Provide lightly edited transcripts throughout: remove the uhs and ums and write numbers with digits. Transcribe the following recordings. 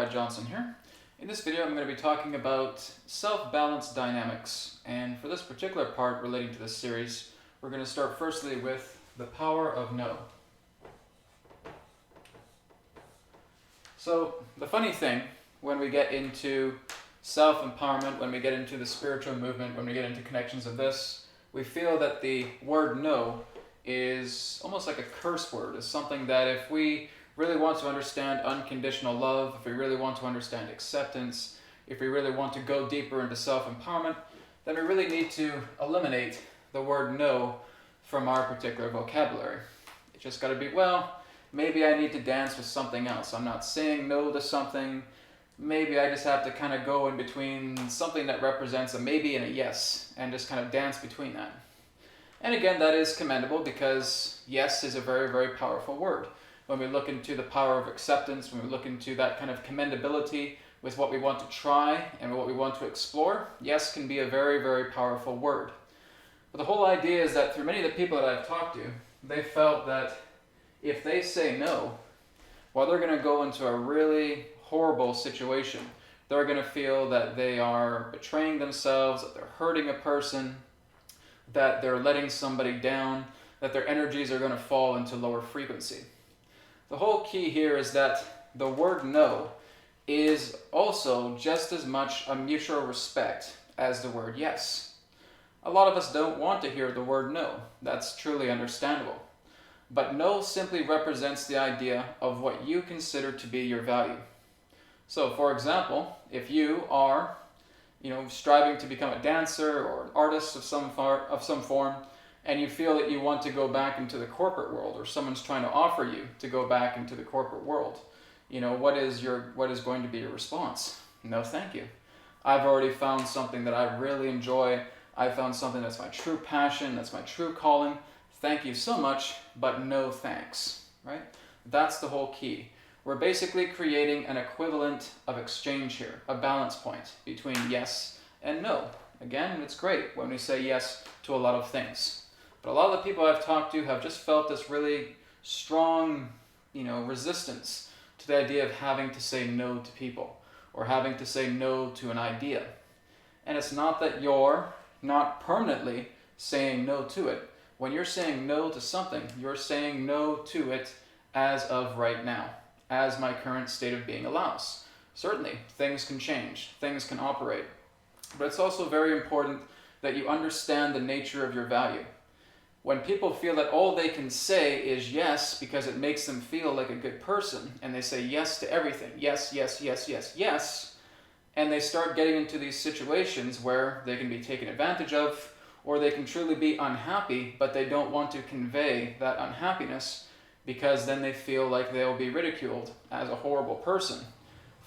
Brad Johnson here. In this video I'm going to be talking about self-balance dynamics, and for this particular part relating to this series we're going to start firstly with the power of no. So the funny thing when we get into self-empowerment, when we get into the spiritual movement, when we get into connections of this, we feel that the word no is almost like a curse word, is something that if we really want to understand unconditional love, if we really want to understand acceptance, if we really want to go deeper into self-empowerment, then we really need to eliminate the word no from our particular vocabulary. It's just got to be, well, maybe I need to dance with something else. I'm not saying no to something. Maybe I just have to kind of go in between something that represents a maybe and a yes and just kind of dance between that. And again, that is commendable because yes is a very, very powerful word. When we look into the power of acceptance, when we look into that kind of commendability with what we want to try and what we want to explore, yes can be a very, very powerful word. But the whole idea is that through many of the people that I've talked to, they felt that if they say no, well, they're going to go into a really horrible situation. They're going to feel that they are betraying themselves, that they're hurting a person, that they're letting somebody down, that their energies are going to fall into lower frequency. The whole key here is that the word no is also just as much a mutual respect as the word yes. A lot of us don't want to hear the word no. That's truly understandable. But no simply represents the idea of what you consider to be your value. So, for example, if you are, striving to become a dancer or an artist of some form, and you feel that you want to go back into the corporate world, or someone's trying to offer you to go back into the corporate world, what is going to be your response? No, thank you. I've already found something that I really enjoy. I found something that's my true passion, that's my true calling. Thank you so much, but no thanks, right? That's the whole key. We're basically creating an equivalent of exchange here, a balance point between yes and no. Again, it's great when we say yes to a lot of things. But a lot of the people I've talked to have just felt this really strong, resistance to the idea of having to say no to people or having to say no to an idea. And it's not that you're not permanently saying no to it. When you're saying no to something, you're saying no to it as of right now, as my current state of being allows. Certainly, things can change, things can operate. But it's also very important that you understand the nature of your value. When people feel that all they can say is yes because it makes them feel like a good person, and they say yes to everything, yes, yes, yes, yes, yes, and they start getting into these situations where they can be taken advantage of, or they can truly be unhappy, but they don't want to convey that unhappiness because then they feel like they'll be ridiculed as a horrible person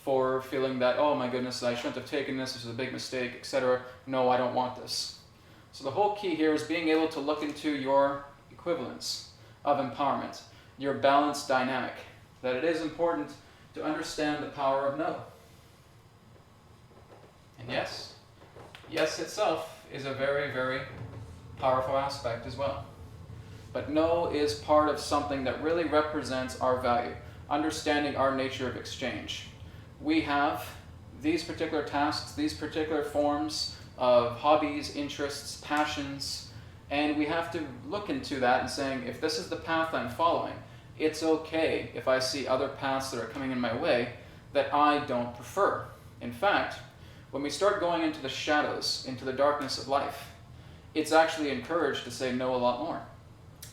for feeling that, oh my goodness, I shouldn't have taken this is a big mistake, etc. No, I don't want this. So the whole key here is being able to look into your equivalence of empowerment, your balance dynamic, that it is important to understand the power of no. And yes itself is a very, very powerful aspect as well. But no is part of something that really represents our value, understanding our nature of exchange. We have these particular tasks, these particular forms of hobbies, interests, passions, and we have to look into that and saying, if this is the path I'm following, it's okay if I see other paths that are coming in my way that I don't prefer. In fact, when we start going into the shadows, into the darkness of life, it's actually encouraged to say no a lot more.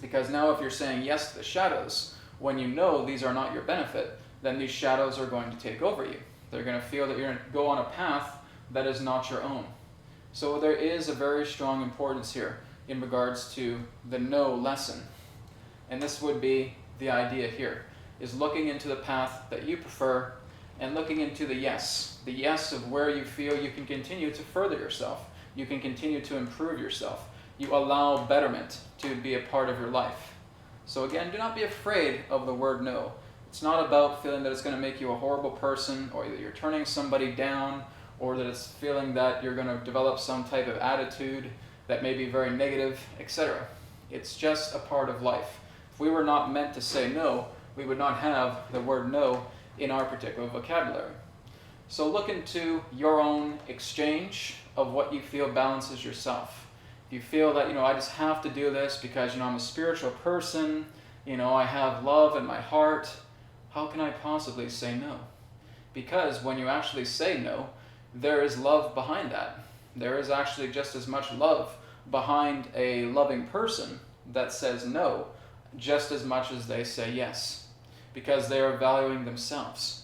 Because now if you're saying yes to the shadows, when you know these are not your benefit, then these shadows are going to take over you. They're going to feel that you're going to go on a path that is not your own. So there is a very strong importance here in regards to the no lesson. And this would be the idea here, is looking into the path that you prefer and looking into the yes of where you feel you can continue to further yourself. You can continue to improve yourself. You allow betterment to be a part of your life. So again, do not be afraid of the word no. It's not about feeling that it's going to make you a horrible person, or that you're turning somebody down, or that it's feeling that you're going to develop some type of attitude that may be very negative, etc. It's just a part of life. If we were not meant to say no, we would not have the word no in our particular vocabulary. So look into your own exchange of what you feel balances yourself. If you feel that, I just have to do this because, I'm a spiritual person, I have love in my heart, how can I possibly say no? Because when you actually say no, there is love behind that. There is actually just as much love behind a loving person that says no, just as much as they say yes, because they are valuing themselves.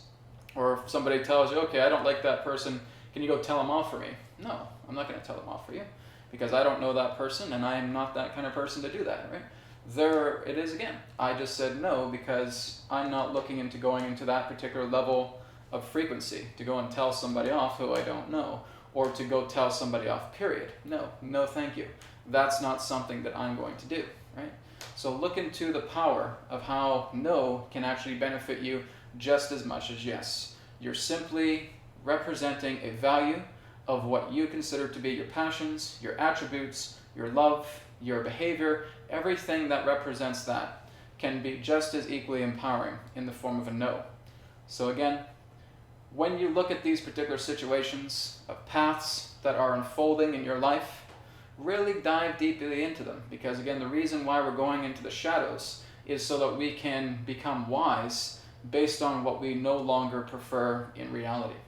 Or if somebody tells you, okay, I don't like that person, can you go tell them off for me? No, I'm not going to tell them off for you, because I don't know that person and I am not that kind of person to do that, right? There it is again. I just said no because I'm not looking into going into that particular level of frequency to go and tell somebody off who I don't know, or to go tell somebody off, period. No, thank you. That's not something that I'm going to do, right? So look into the power of how no can actually benefit you just as much as yes. You're simply representing a value of what you consider to be your passions, your attributes, your love, your behavior. Everything that represents that can be just as equally empowering in the form of a no. So again, when you look at these particular situations of paths that are unfolding in your life, really dive deeply into them, because again, the reason why we're going into the shadows is so that we can become wise based on what we no longer prefer in reality.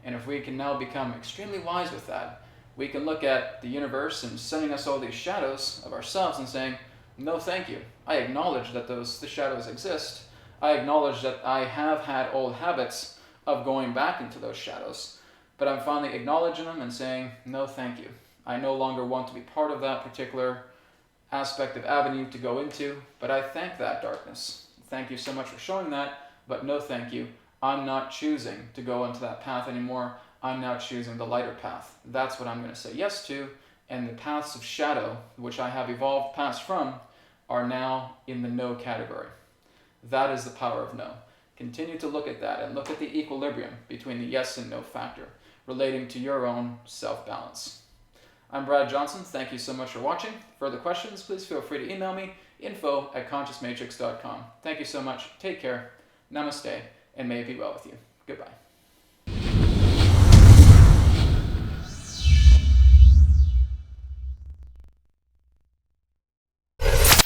And if we can now become extremely wise with that, we can look at the universe and sending us all these shadows of ourselves and saying, no thank you. I acknowledge that the shadows exist. I acknowledge that I have had old habits of going back into those shadows, but I'm finally acknowledging them and saying, no thank you. I no longer want to be part of that particular aspect of avenue to go into, but I thank that darkness. Thank you so much for showing that. But no thank you. I'm not choosing to go into that path anymore. I'm now choosing the lighter path. That's what I'm going to say yes to, and the paths of shadow, which I have evolved past from, are now in the no category. That is the power of no. Continue to look at that and look at the equilibrium between the yes and no factor, relating to your own self-balance. I'm Brad Johnson. Thank you so much for watching. Further questions, please feel free to email me, info@consciousmatrix.com. Thank you so much. Take care. Namaste, and may it be well with you. Goodbye.